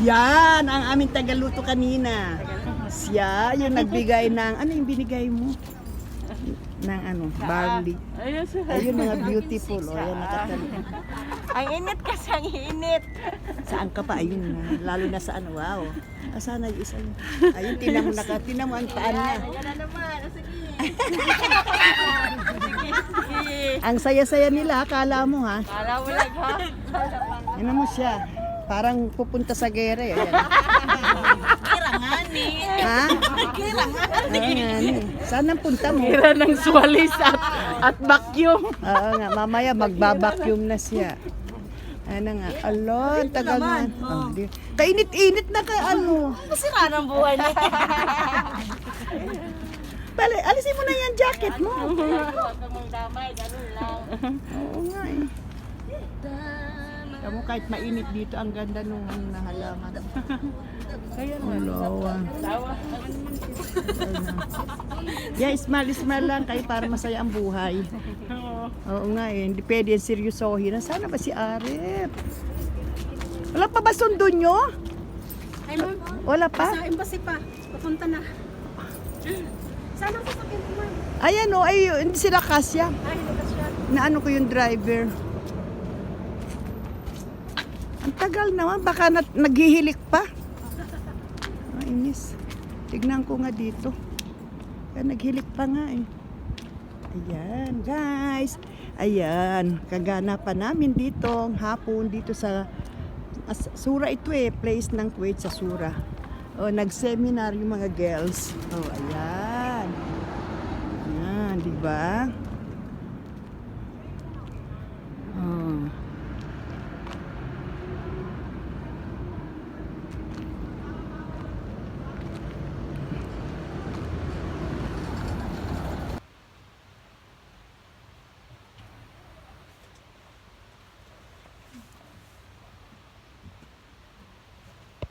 Yan, ang aming tagaluto kanina. Siya, yung nagbigay ng, ano yung binigay mo? Ng ano, barley. Ayun, mga beautiful. O, yan, nakatali. Ang init kasi, ang init. Saan ka pa? Ayun na. Lalo na sa ano, wow. Sana yung isa yun. Ayun, tinan mo ang paan niya. Ayan na naman. Sige. Ang saya-saya nila, akala mo ha. Kala mo lang ha? Yan mo siya. Parang pupunta sa gere. Ayan. Kirangani. Ha? Kirangani. Ayan. Saan ang punta mo? Kira ng swalis at vacuum. Oo nga, mamaya magbabacuum na siya. Ano nga, alon, tagal na. Oh, kainit-init na ka, ano. Masira ng buhay niya. Bale, alisin mo na yung jacket mo. Huwag kang magdamay, ganun lang. Oo nga eh. Kamu kahit mainit dito, ang ganda nung na halaman. Kaya Alawa. tawa. Yeah, smile lang kayo para masaya ang buhay. Oo nga eh, hindi pwede yung seryosohin. Sana ba si Arep? Wala pa ba sundo nyo? Ay, ma'am. Wala pa? Sa embassy pa. Papunta na. Sana ko sa mo, ma'am. Ayan o, ay, hindi sila kasya. Ay, hindi ka siya. Naano ko yung driver. Ang tagal naman, baka naghihilik pa. Inis. Tignan ko nga dito. Naghilik pa nga eh. Ayan, guys. Ayan, kaganapan namin dito ang hapon dito sa Sura ito eh, place ng Kuwait sa Sura. O, nag-seminar yung mga girls. Oh, ayan. Ayan, di ba?